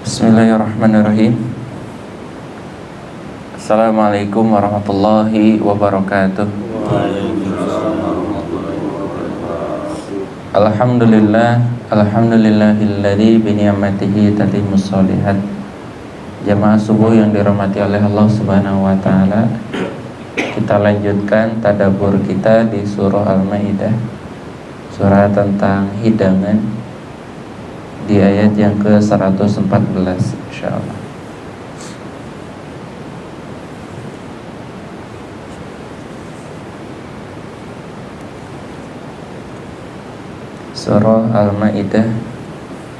Bismillahirrahmanirrahim. Assalamualaikum warahmatullahi wabarakatuh. Alhamdulillahilladzi bi ni'matihi tatimmus shalihat. Jamaah subuh yang dirahmati oleh Allah Subhanahu wa taala. Kita lanjutkan tadabbur kita di surah Al-Maidah, surah tentang hidangan, di ayat yang ke-114 insyaallah. Surah Al-Maidah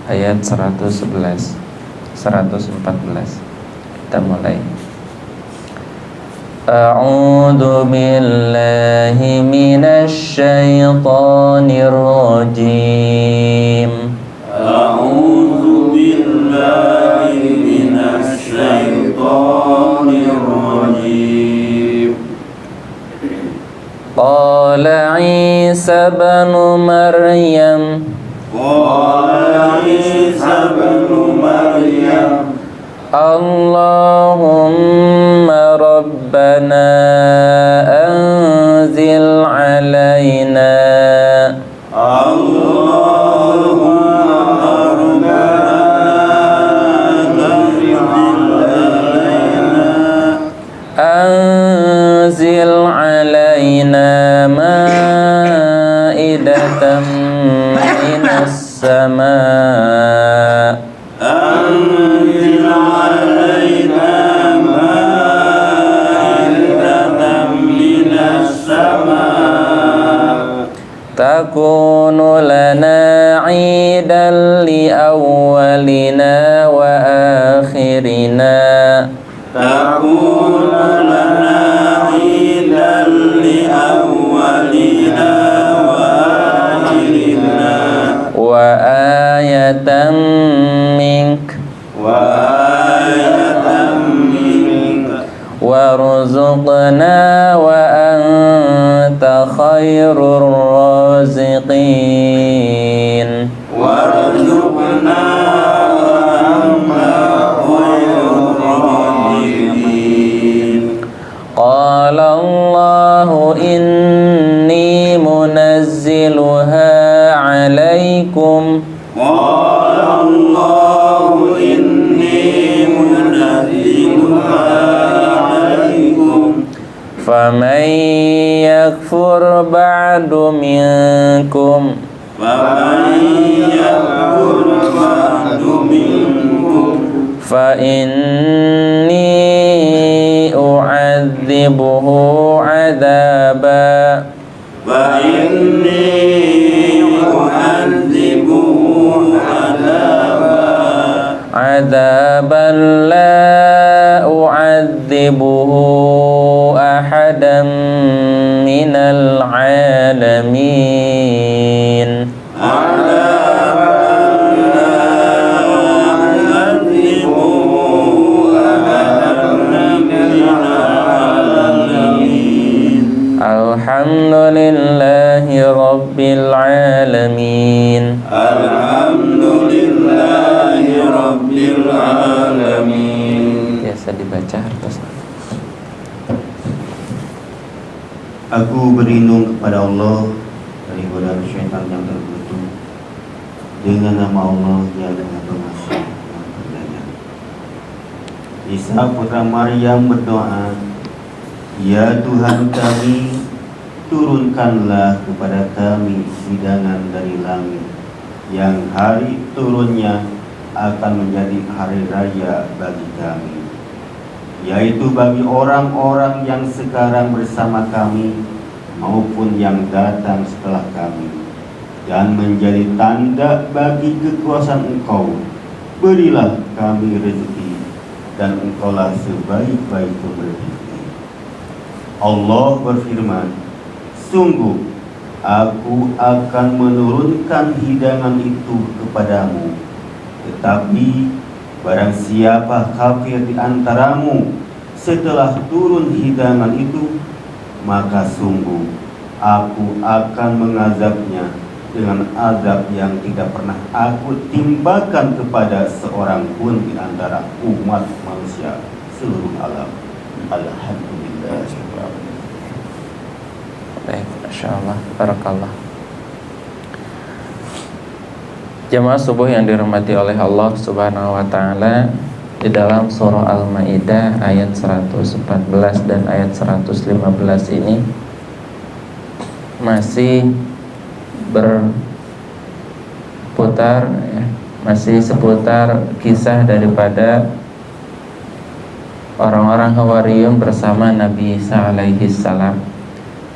ayat 114. Kita mulai. A'udzu billahi minasy syaithanir rajim. A'udzu billahi minasy syaithanir rajim. Qala Isa ibn Maryam Allahumma rabbana anzil alaina anzil alaina ma'idatan minas sama' Anzil alaina ma'idatan minas sama' takunu lana 'idan li awwalina wa akhirina takunu lana 'idan li awwalina wa akhirina wa ayatan mink warzuqna wa anta khairur raziqin warzuqna wa anta khairur raziqin. qala Allahu inni munazziluha 'alaikum Qala Allahu inni munazziluha 'alaikum faman yakfur ba'du minkum faman yakfur ba'du minkum fa inni u'adzibuhu 'adzaban fa inni u'adzibuhu 'adzaban la u'adzibuhu ahadan minal 'alamin Alhamdulillahi Rabbil Alamin. Alhamdulillahi Rabbil Alamin. Biasa dibaca harus. Aku berlindung kepada Allah dari godaan syaitan yang terkutuk dengan nama Allah yang Maha Pengasih Maha Penyayang. Isa putra Maryam berdoa, ya Tuhan kami, turunkanlah kepada kami hidangan dari langit yang hari turunnya akan menjadi hari raya bagi kami, yaitu bagi orang-orang yang sekarang bersama kami maupun yang datang setelah kami, dan menjadi tanda bagi kekuasaan Engkau. Berilah kami rezeki, dan Engkaulah sebaik-baik pemberi. Allah berfirman, sungguh aku akan menurunkan hidangan itu kepadamu, tetapi barang siapa kafir di antaramu setelah turun hidangan itu, maka sungguh aku akan mengazabnya dengan azab yang tidak pernah aku timpakan kepada seorang pun di antara umat manusia seluruh alam. Alhamdulillah. Baik, insyaallah, barakallah. Jemaah subuh yang dirahmati oleh Allah Subhanahu wa taala, di dalam surah Al-Maidah ayat 114 dan ayat 115 ini masih berputar ya, masih seputar kisah daripada orang-orang Hawariyun bersama Nabi Isa alaihi salam,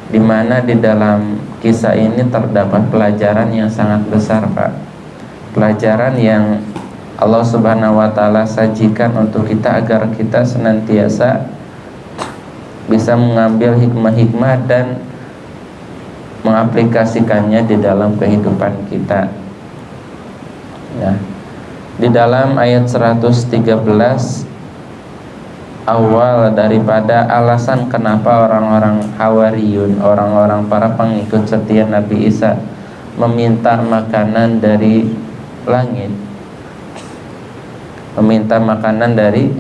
di mana di dalam kisah ini terdapat pelajaran yang sangat besar, Pak. Pelajaran yang Allah Subhanahu wa taala sajikan untuk kita agar kita senantiasa bisa mengambil hikmah-hikmah dan mengaplikasikannya di dalam kehidupan kita. Ya. Di dalam ayat 113 awal daripada alasan kenapa orang-orang Hawariyun, orang-orang para pengikut setia Nabi Isa meminta makanan dari langit, meminta makanan dari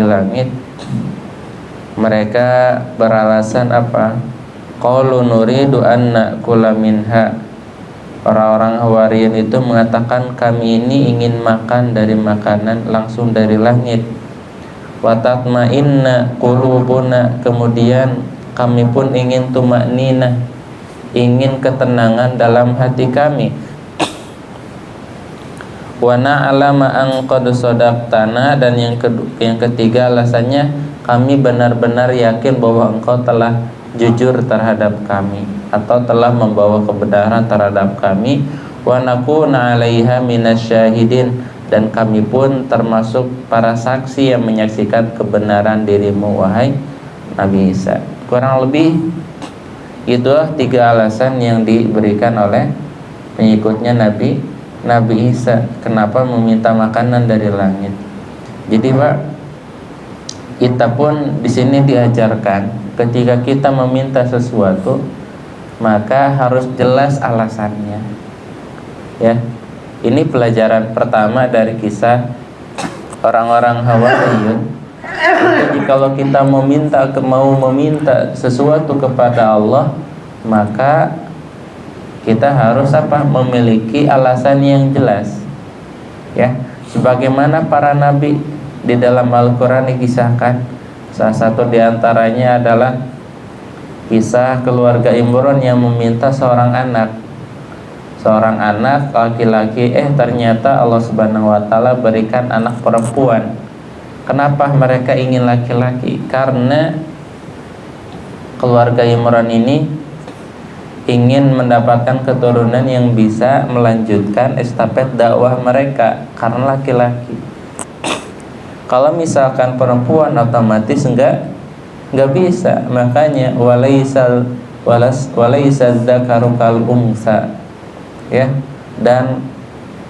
langit. Mereka beralasan apa? Qalu nuridu an na'kula minha. Orang-orang Hawariyun itu mengatakan kami ini ingin makan dari makanan langsung dari langit. Wa tatma'inna qulubuna, kemudian kami pun ingin tumakninah, ingin ketenangan dalam hati kami. Wa na'lama an qad sadaqtana, dan yang ketiga alasannya kami benar-benar yakin bahwa engkau telah jujur terhadap kami atau telah membawa kebenaran terhadap kami. Wa nakuna 'alaiha minasyahidin, dan kami pun termasuk para saksi yang menyaksikan kebenaran dirimu wahai Nabi Isa. Kurang lebih itulah 3 alasan yang diberikan oleh pengikutnya Nabi Isa kenapa meminta makanan dari langit. Jadi Pak, kita pun di sini diajarkan ketika kita meminta sesuatu maka harus jelas alasannya. Ya. Ini pelajaran pertama dari kisah orang-orang Hawariyun. Jadi kalau kita mau meminta sesuatu kepada Allah, maka kita harus memiliki alasan yang jelas. Ya, sebagaimana para nabi di dalam Al-Qur'an dikisahkan. Salah satu di antaranya adalah kisah keluarga Imran yang meminta seorang anak laki-laki, ternyata Allah Subhanahu wa taala berikan anak perempuan. Kenapa mereka ingin laki-laki? Karena keluarga Imran ini ingin mendapatkan keturunan yang bisa melanjutkan estafet dakwah mereka karena laki-laki. Kalau misalkan perempuan otomatis enggak bisa. Makanya walaisal dzakaru kal unsa. Ya, dan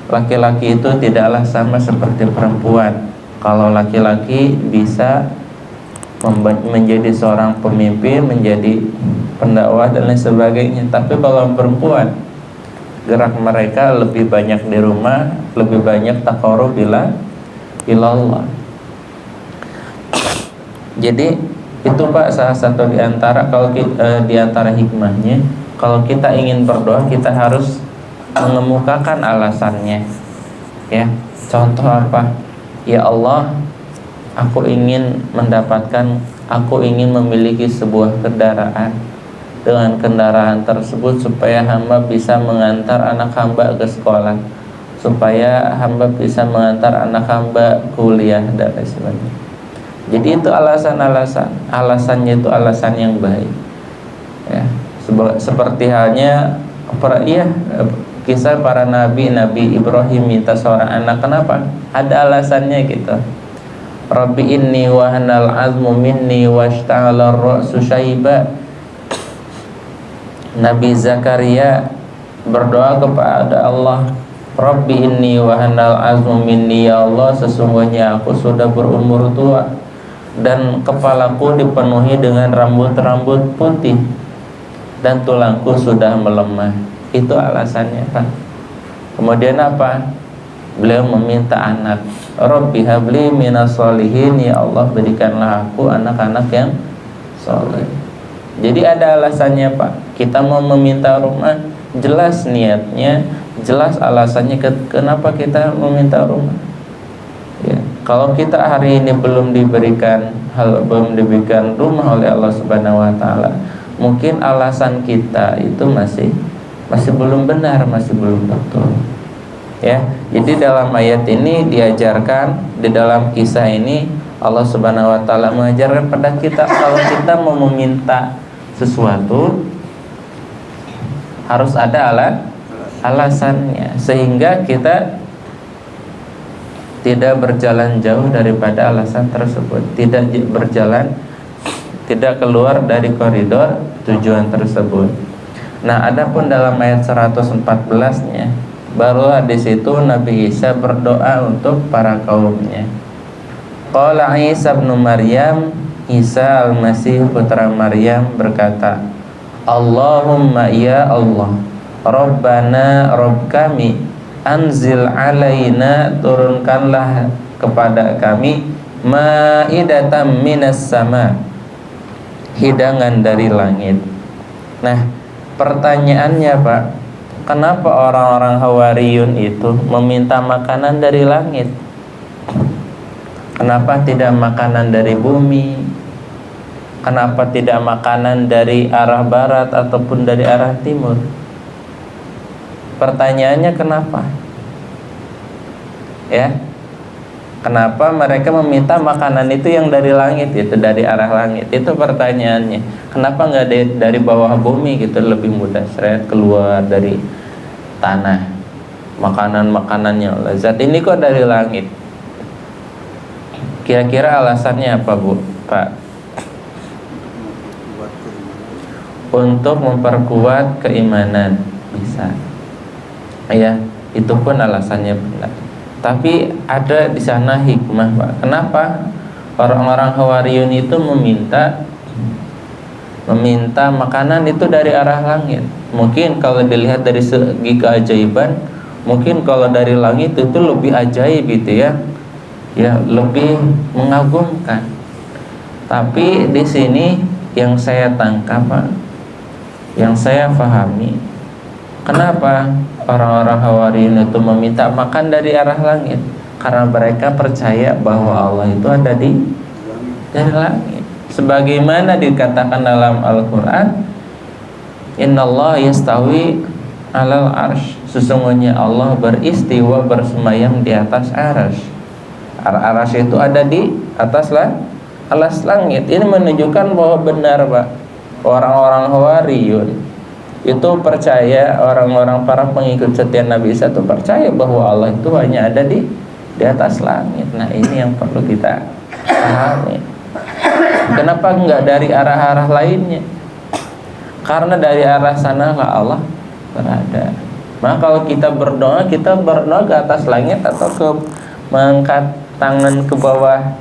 laki-laki itu tidaklah sama seperti perempuan. Kalau laki-laki bisa menjadi seorang pemimpin, menjadi pendakwah dan lain sebagainya. Tapi kalau perempuan, gerak mereka lebih banyak di rumah, lebih banyak taqarrub ilallah. Jadi itu Pak salah satu di antara di antara hikmahnya, kalau kita ingin berdoa kita harus mengemukakan alasannya. Ya, contoh apa? Ya Allah, aku ingin memiliki sebuah kendaraan. Dengan kendaraan tersebut supaya hamba bisa mengantar anak hamba ke sekolah, supaya hamba bisa mengantar anak hamba kuliah dan lain sebagainya. Jadi itu alasannya itu alasan yang baik. Ya, seperti halnya kisah para Nabi Ibrahim minta seorang anak. Kenapa? Ada alasannya gitu. Rabbi inni wahanal azmu minni washta'ala ar-ra'su syaiba. Nabi Zakaria berdoa kepada Allah, Rabbi inni wahanal azmu minni, ya Allah sesungguhnya aku sudah berumur tua dan kepalaku dipenuhi dengan rambut-rambut putih. dan tulangku sudah melemah. Itu alasannya, Pak. Kemudian apa? Beliau meminta anak. Rabbi habli minas solihin, ya Allah berikanlah aku anak-anak yang soleh. Jadi ada alasannya, Pak. Kita mau meminta rumah, jelas niatnya, jelas alasannya kenapa kita meminta rumah. Ya, kalau kita hari ini belum diberikan rumah oleh Allah Subhanahu wa taala, mungkin alasan kita itu masih belum benar, masih belum betul. Ya, jadi dalam ayat ini diajarkan, di dalam kisah ini Allah Subhanahu wa taala mengajarkan pada kita kalau kita mau meminta sesuatu harus ada alasannya, sehingga kita tidak berjalan jauh daripada alasan tersebut, tidak keluar dari koridor tujuan tersebut. Nah, adapun dalam ayat 114-nya, barulah di situ Nabi Isa berdoa untuk para kaumnya. Qala Isa bin Maryam, Isa al-Masih putra Maryam berkata, Allahumma ya Allah, Rabbana Rabb kami, anzil alaina, turunkanlah kepada kami, ma'idatan minas sama, hidangan dari langit. Nah, pertanyaannya, Pak, kenapa orang-orang Hawariyun itu meminta makanan dari langit? Kenapa tidak makanan dari bumi? Kenapa tidak makanan dari arah barat ataupun dari arah timur? Pertanyaannya kenapa? Ya, kenapa mereka meminta makanan itu yang dari langit, itu dari arah langit? Itu pertanyaannya. Kenapa nggak dari bawah bumi gitu, lebih mudah seret keluar dari tanah? Makanan-makanan yang lezat ini kok dari langit? Kira-kira alasannya apa, Bu? Pak? Untuk memperkuat keimanan, bisa. Ya, itu pun alasannya benar. Tapi ada di sana hikmah, Pak. Kenapa orang-orang Hawariyun itu meminta makanan itu dari arah langit? Mungkin kalau dilihat dari segi keajaiban, mungkin kalau dari langit itu lebih ajaib gitu ya. Ya, lebih mengagumkan. Tapi di sini yang saya tangkap, Pak, yang saya pahami, kenapa orang-orang Hawariyun itu meminta makan dari arah langit? Karena mereka percaya bahwa Allah itu ada dari langit. Sebagaimana dikatakan dalam Al-Quran, Innallaha yastawi alal arsh, sesungguhnya Allah beristiwa, bersemayam di atas arsh. Arsh itu ada di atas langit. Ini menunjukkan bahwa benar, Pak, orang-orang Hawariyun itu percaya, orang-orang para pengikut setia Nabi Isa itu percaya bahwa Allah itu hanya ada di atas langit. Nah, ini yang perlu kita pahami. Kenapa enggak dari arah-arah lainnya? Karena dari arah sanalah Allah berada. Maka kalau kita berdoa ke atas langit atau mengangkat tangan ke bawah,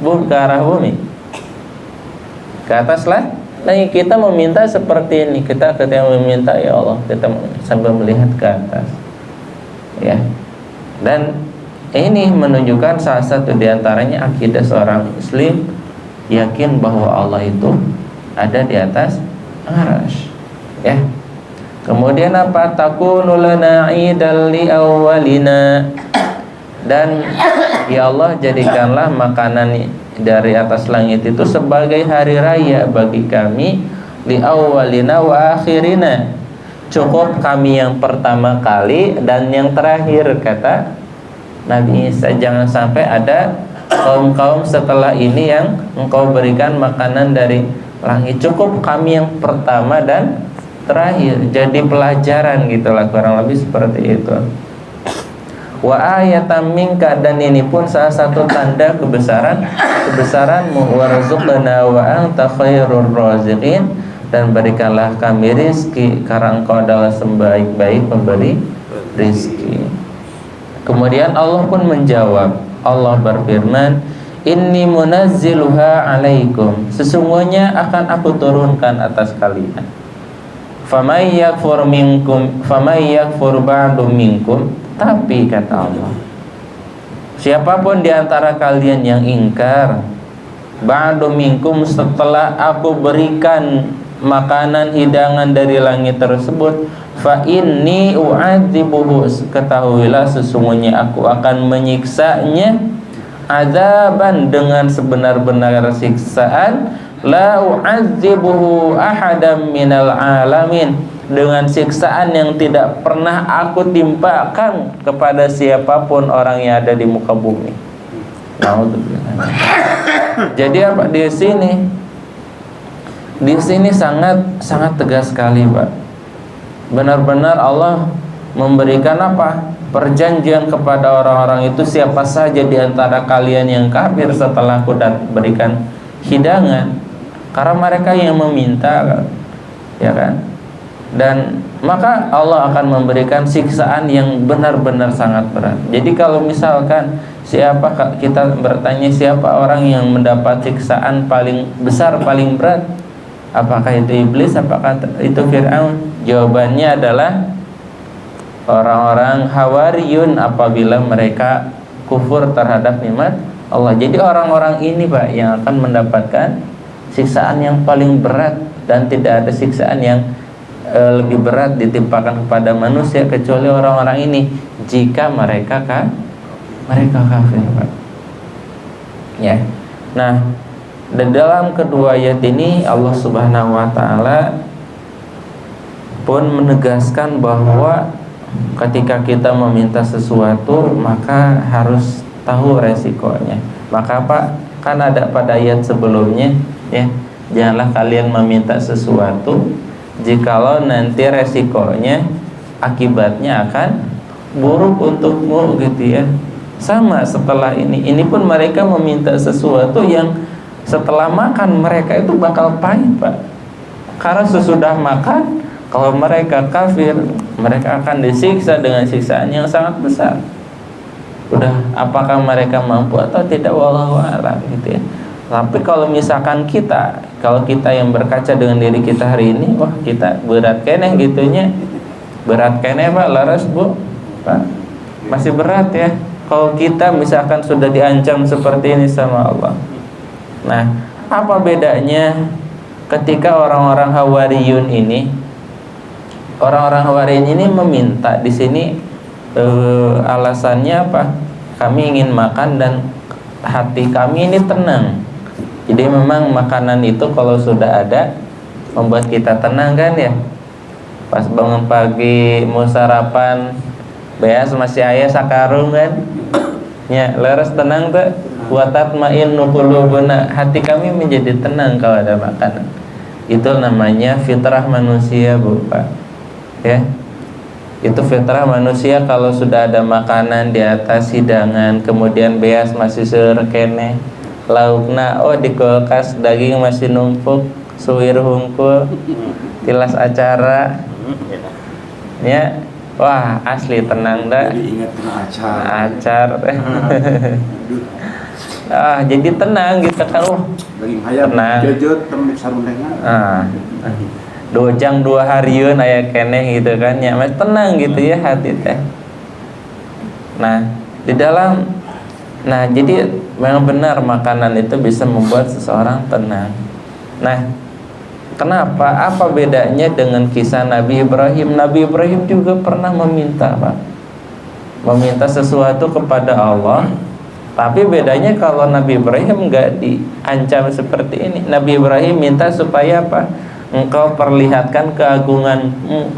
ke arah bumi, ke atas lah. Nah, kita meminta seperti ini. Kita ketika meminta, ya Allah, kita sambil melihat ke atas, ya. Dan ini menunjukkan salah satu diantaranya akidah seorang Muslim, yakin bahwa Allah itu ada di atas arasy, ya. Kemudian apa? Takunu lana 'idal li awwalina, dan ya Allah, jadikanlah makanan dari atas langit itu sebagai hari raya bagi kami, li awwalina wa akhirina, cukup kami yang pertama kali dan yang terakhir, kata Nabi Isa. Jangan sampai ada kaum-kaum setelah ini yang engkau berikan makanan dari langit, cukup kami yang pertama dan terakhir. Jadi pelajaran gitulah, kurang lebih seperti itu. Wa ayatan minka, dan ini pun salah satu tanda kebesaranmu, warzuqna wa anta khairur raziqin, dan berikanlah kami rizki karena engkau adalah sebaik-baik pemberi rizki. Kemudian Allah pun menjawab, Allah berfirman, inni munazziluha alaikum, sesungguhnya akan aku turunkan atas kalian. Famay yakfur ba'du minkum, tapi kata Allah, siapapun di antara kalian yang ingkar ba'du minkum, setelah aku berikan makanan hidangan dari langit tersebut, fa inni u'adzibuhu, ketahuilah sesungguhnya aku akan menyiksanya azaban, dengan sebenar-benar siksaan, la u'adzibuhu ahadam minal alamin, dengan siksaan yang tidak pernah aku timpakan kepada siapapun orang yang ada di muka bumi. Jadi apa di sini? Di sini sangat tegas sekali, Pak. Benar-benar Allah memberikan apa? Perjanjian kepada orang-orang itu, siapa saja di antara kalian yang kafir setelah aku berikan hidangan, karena mereka yang meminta, ya kan? Dan maka Allah akan memberikan siksaan yang benar-benar sangat berat. Jadi kalau misalkan kita bertanya siapa orang yang mendapat siksaan paling besar, paling berat, apakah itu iblis, apakah itu Fir'aun? Jawabannya adalah orang-orang Hawariyun apabila mereka kufur terhadap nikmat Allah. Jadi orang-orang ini, Pak, yang akan mendapatkan siksaan yang paling berat, dan tidak ada siksaan yang lebih berat ditimpakan kepada manusia kecuali orang-orang ini jika mereka kafir, Pak. Ya. Nah, dan dalam kedua ayat ini Allah Subhanahu wa taala pun menegaskan bahwa ketika kita meminta sesuatu maka harus tahu resikonya. Maka Pak, kan ada pada ayat sebelumnya, ya, janganlah kalian meminta sesuatu jikalau nanti resikonya, akibatnya akan buruk untukmu, gitu ya. Sama setelah ini pun mereka meminta sesuatu yang setelah makan mereka itu bakal pahit, Pak. Karena sesudah makan, kalau mereka kafir, mereka akan disiksa dengan siksaan yang sangat besar. Udah, apakah mereka mampu atau tidak, wallahu a'lam, gitu ya. Tapi kalau misalkan kalau kita yang berkaca dengan diri kita hari ini, wah kita berat keneh gitunya. Berat keneh, Pak, laras Bu, Pak, masih berat ya. Kalau kita misalkan sudah diancam seperti ini sama Allah. Nah, apa bedanya ketika orang-orang Hawariyun ini, meminta di sini, alasannya apa? Kami ingin makan dan hati kami ini tenang. Jadi memang makanan itu kalau sudah ada membuat kita tenang, kan ya. Pas bangun pagi mau sarapan, beas masih ayah sakarung kan, ya leres tenang tuh. Watat ma'in nukulubuna, hati kami menjadi tenang kalau ada makanan. Itu namanya fitrah manusia, Bu, Pak. Ya, itu fitrah manusia. Kalau sudah ada makanan di atas hidangan, kemudian beas masih serekene, laukna di kulkas daging masih numpuk, suwir hungkul, tilas acara, ya, wah asli tenang dah. Jadi ingat kena acar. Jadi tenang gitu kan, daging ayam jojot tembik sarundengan. Dojang 2 hariun aya keneh gitu kan, ya mas tenang gitu ya hati teh. Jadi memang benar makanan itu bisa membuat seseorang tenang. Nah, kenapa? Apa bedanya dengan kisah Nabi Ibrahim? Nabi Ibrahim juga pernah meminta, Pak, meminta sesuatu kepada Allah. Tapi bedanya kalau Nabi Ibrahim enggak diancam seperti ini. Nabi Ibrahim minta supaya apa? Engkau perlihatkan keagunganmu.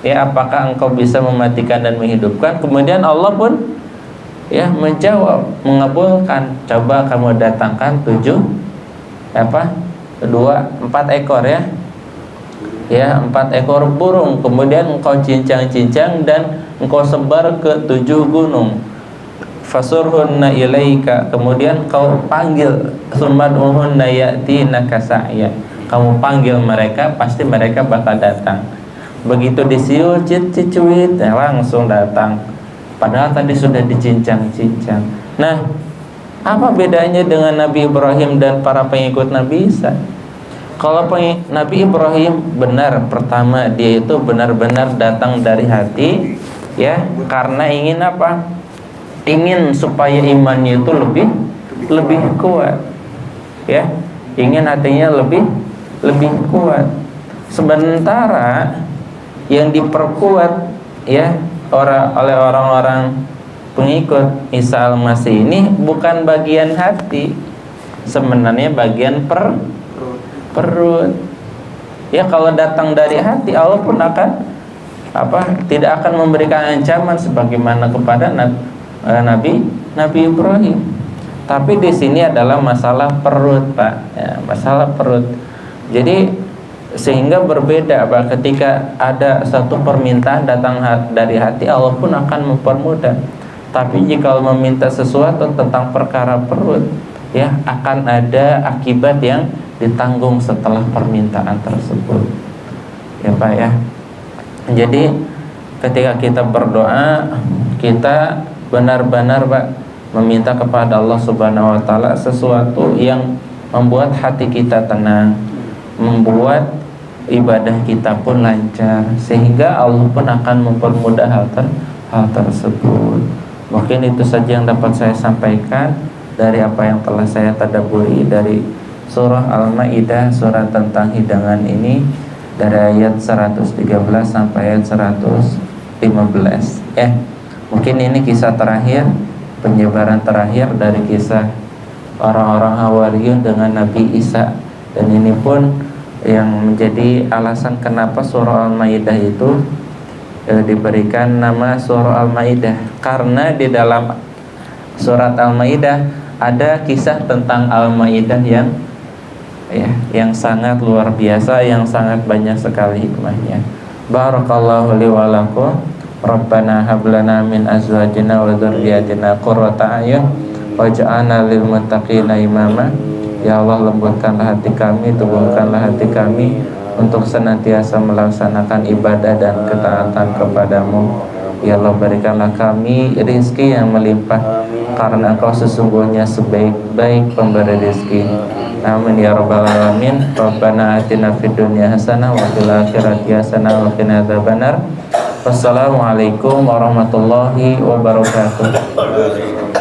Ya, apakah engkau bisa mematikan dan menghidupkan? Kemudian Allah pun ya menjawab, mengabulkan. Coba kamu datangkan 4 ekor ya. Ya, 4 ekor burung. Kemudian engkau cincang-cincang dan engkau sebar ke 7 gunung. Fasurhunna ilaika, kemudian kau panggil, sumad'uhunna ya'tinaka sa'ya, kamu panggil mereka, pasti mereka bakal datang. Begitu disiul cit-cicuit, langsung datang. Padahal tadi sudah dicincang-cincang. Nah, apa bedanya dengan Nabi Ibrahim dan para pengikut Nabi Isa? Kalau Nabi Ibrahim benar, pertama dia itu benar-benar datang dari hati, ya, karena ingin apa? Ingin supaya imannya itu lebih kuat, ya, ingin hatinya lebih kuat. Sementara yang diperkuat, ya, oleh orang-orang pengikut Isa Al-Masih ini bukan bagian hati, sebenarnya bagian perut. Ya, kalau datang dari hati, Allah pun akan tidak akan memberikan ancaman sebagaimana kepada Nabi Ibrahim. Tapi di sini adalah masalah perut, Pak. Ya, masalah perut. Jadi sehingga berbeda, Pak, ketika ada satu permintaan datang dari hati, Allah pun akan mempermudah. Tapi jika meminta sesuatu tentang perkara perut, ya, akan ada akibat yang ditanggung setelah permintaan tersebut, ya Pak, ya. Jadi ketika kita berdoa, kita benar-benar, Pak, meminta kepada Allah Subhanahu wa taala sesuatu yang membuat hati kita tenang, membuat ibadah kita pun lancar, sehingga Allah pun akan mempermudah hal tersebut. Mungkin itu saja yang dapat saya sampaikan dari apa yang telah saya tadabburi dari surah Al-Maidah, surah tentang hidangan ini, dari ayat 113 sampai ayat 115. Mungkin ini kisah terakhir, penyebaran terakhir dari kisah orang-orang Hawariyun dengan Nabi Isa. Dan ini pun yang menjadi alasan kenapa surah Al-Maidah itu diberikan nama surah Al-Maidah, karena di dalam surat Al-Maidah ada kisah tentang Al-Maidah yang sangat luar biasa, yang sangat banyak sekali hikmahnya. Barakallahu li wa lakum. Rabbana hab lana min azwajina wa dzurriyyatina qurrata a'yun waj'alna lil muttaqina imama. Ya Allah, lembutkanlah hati kami, teguhkanlah hati kami untuk senantiasa melaksanakan ibadah dan ketaatan kepadamu. Ya Allah, berikanlah kami rizki yang melimpah, karena Engkau sesungguhnya sebaik-baik pemberi rizki. Amin ya rabbal alamin. Rabbana atina fid dunya hasanah wa fil akhirati hasanah wa qina adzabannar. Wassalamualaikum warahmatullahi wabarakatuh. Alhamdulillah.